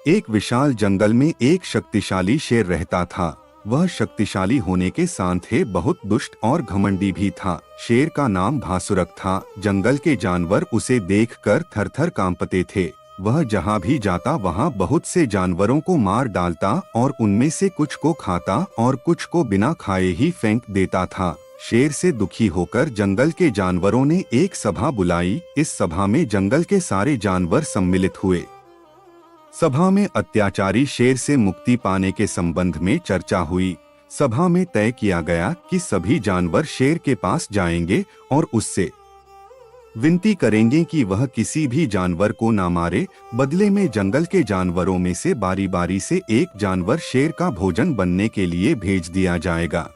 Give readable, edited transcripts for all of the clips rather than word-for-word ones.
एक विशाल जंगल में एक शक्तिशाली शेर रहता था। वह शक्तिशाली होने के साथ ही बहुत दुष्ट और घमंडी भी था। शेर का नाम भासुरक था। जंगल के जानवर उसे देखकर थर-थर कांपते थे। वह जहाँ भी जाता वहाँ बहुत से जानवरों को मार डालता और उनमें से कुछ को खाता और कुछ को बिना खाए ही फेंक देता था। शेर से दुखी होकर जंगल के जानवरों ने एक सभा बुलाई। इस सभा में जंगल के सारे जानवर सम्मिलित हुए। सभा में अत्याचारी शेर से मुक्ति पाने के संबंध में चर्चा हुई। सभा में तय किया गया कि सभी जानवर शेर के पास जाएंगे और उससे विनती करेंगे कि वह किसी भी जानवर को ना मारे। बदले में जंगल के जानवरों में से बारी बारी से एक जानवर शेर का भोजन बनने के लिए भेज दिया जाएगा।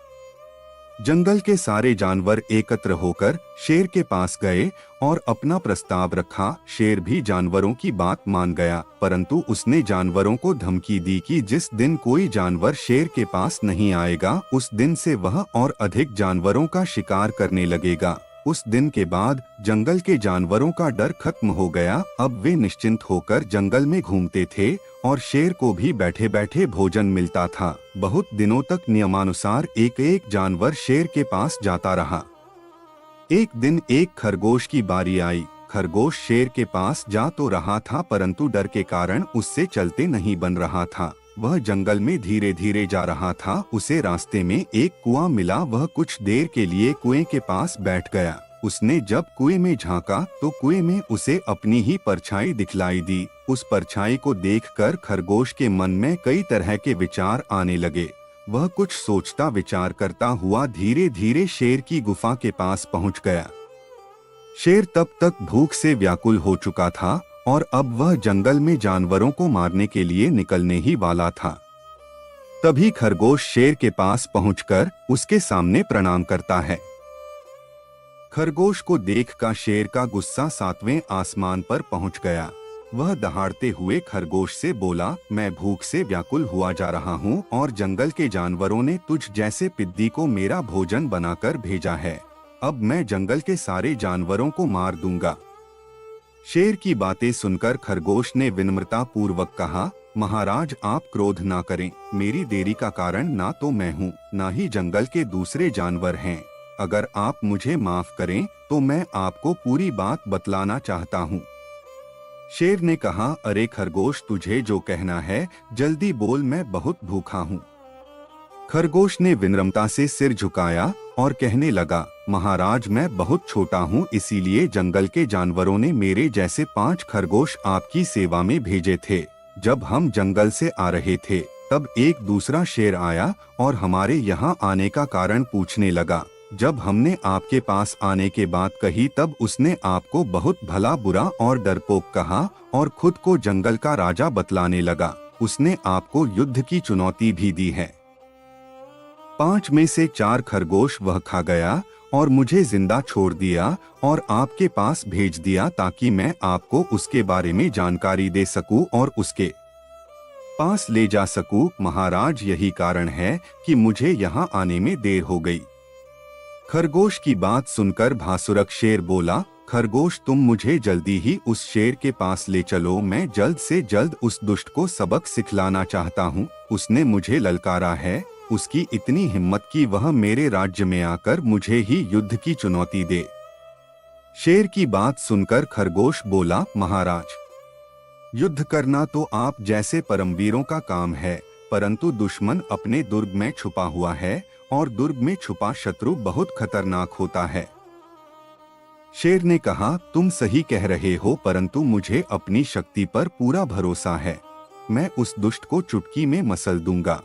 जंगल के सारे जानवर एकत्र होकर शेर के पास गए और अपना प्रस्ताव रखा। शेर भी जानवरों की बात मान गया, परंतु उसने जानवरों को धमकी दी कि जिस दिन कोई जानवर शेर के पास नहीं आएगा उस दिन से वह और अधिक जानवरों का शिकार करने लगेगा। उस दिन के बाद जंगल के जानवरों का डर खत्म हो गया। अब वे निश्चिंत होकर जंगल में घूमते थे और शेर को भी बैठे बैठे भोजन मिलता था। बहुत दिनों तक नियमानुसार एक एक जानवर शेर के पास जाता रहा। एक दिन एक खरगोश की बारी आई। खरगोश शेर के पास जा तो रहा था, परंतु डर के कारण उससे चलते नहीं बन रहा था। वह जंगल में धीरे धीरे जा रहा था। उसे रास्ते में एक कुआं मिला। वह कुछ देर के लिए कुएं के पास बैठ गया। उसने जब कुएं में झांका तो कुएं में उसे अपनी ही परछाई दिखलाई दी। उस परछाई को देखकर खरगोश के मन में कई तरह के विचार आने लगे। वह कुछ सोचता विचार करता हुआ धीरे धीरे शेर की गुफा के पास पहुंच गया। शेर तब तक भूख से व्याकुल हो चुका था और अब वह जंगल में जानवरों को मारने के लिए निकलने ही वाला था। तभी खरगोश शेर के पास पहुंचकर उसके सामने प्रणाम करता है। खरगोश को देखकर शेर का गुस्सा 7वें आसमान पर पहुंच गया। वह दहाड़ते हुए खरगोश से बोला, मैं भूख से व्याकुल हुआ जा रहा हूं और जंगल के जानवरों ने तुझ जैसे पिद्दी को मेरा भोजन बनाकर भेजा है। अब मैं जंगल के सारे जानवरों को मार दूंगा। शेर की बातें सुनकर खरगोश ने विनम्रता पूर्वक कहा, महाराज आप क्रोध ना करें। मेरी देरी का कारण ना तो मैं हूँ ना ही जंगल के दूसरे जानवर हैं। अगर आप मुझे माफ करें तो मैं आपको पूरी बात बतलाना चाहता हूँ। शेर ने कहा, अरे खरगोश तुझे जो कहना है जल्दी बोल, मैं बहुत भूखा हूँ। खरगोश ने विनम्रता से सिर झुकाया और कहने लगा, महाराज मैं बहुत छोटा हूँ, इसीलिए जंगल के जानवरों ने मेरे जैसे 5 खरगोश आपकी सेवा में भेजे थे। जब हम जंगल से आ रहे थे तब एक दूसरा शेर आया और हमारे यहाँ आने का कारण पूछने लगा। जब हमने आपके पास आने के बात कही तब उसने आपको बहुत भला बुरा और डरपोक कहा और खुद को जंगल का राजा बतलाने लगा। उसने आपको युद्ध की चुनौती भी दी है। 5 में से 4 खरगोश वह खा गया और मुझे जिंदा छोड़ दिया और आपके पास भेज दिया ताकि मैं आपको उसके बारे में जानकारी दे सकूं और उसके पास ले जा सकूं। महाराज यही कारण है कि मुझे यहाँ आने में देर हो गई। खरगोश की बात सुनकर भासुरक शेर बोला, खरगोश तुम मुझे जल्दी ही उस शेर के पास ले चलो। मैं जल्द से जल्द उस दुष्ट को सबक सिखलाना चाहता हूँ। उसने मुझे ललकारा है। उसकी इतनी हिम्मत कि वह मेरे राज्य में आकर मुझे ही युद्ध की चुनौती दे। शेर की बात सुनकर खरगोश बोला, महाराज युद्ध करना तो आप जैसे परमवीरों का काम है, परंतु दुश्मन अपने दुर्ग में छुपा हुआ है और दुर्ग में छुपा शत्रु बहुत खतरनाक होता है। शेर ने कहा, तुम सही कह रहे हो, परंतु मुझे अपनी शक्ति पर पूरा भरोसा है। मैं उस दुष्ट को चुटकी में मसल दूंगा।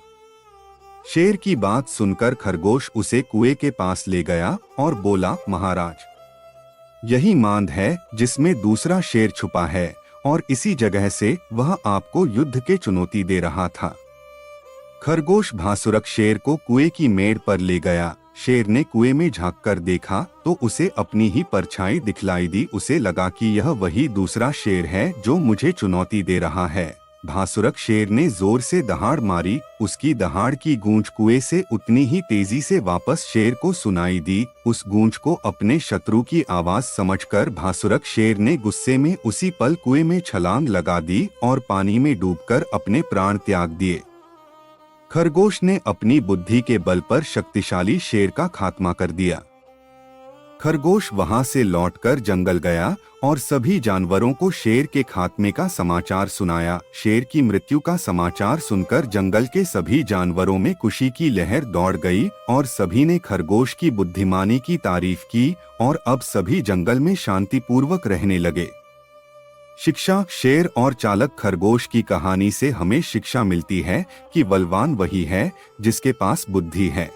शेर की बात सुनकर खरगोश उसे कुएं के पास ले गया और बोला, महाराज यही मांद है जिसमें दूसरा शेर छुपा है और इसी जगह से वह आपको युद्ध के चुनौती दे रहा था। खरगोश भासुरक शेर को कुएं की मेड़ पर ले गया। शेर ने कुएं में झांककर देखा तो उसे अपनी ही परछाई दिखलाई दी। उसे लगा कि यह वही दूसरा शेर है जो मुझे चुनौती दे रहा है। भासुरक शेर ने जोर से दहाड़ मारी। उसकी दहाड़ की गूंज कुएं से उतनी ही तेजी से वापस शेर को सुनाई दी। उस गूंज को अपने शत्रु की आवाज समझकर भासुरक शेर ने गुस्से में उसी पल कुएं में छलांग लगा दी और पानी में डूबकर अपने प्राण त्याग दिए। खरगोश ने अपनी बुद्धि के बल पर शक्तिशाली शेर का खात्मा कर दिया। खरगोश वहां से लौटकर जंगल गया और सभी जानवरों को शेर के खात्मे का समाचार सुनाया। शेर की मृत्यु का समाचार सुनकर जंगल के सभी जानवरों में खुशी की लहर दौड़ गई और सभी ने खरगोश की बुद्धिमानी की तारीफ की और अब सभी जंगल में शांतिपूर्वक रहने लगे। शिक्षा। शेर और चालाक खरगोश की कहानी से हमें शिक्षा मिलती है कि बलवान वही है जिसके पास बुद्धि है।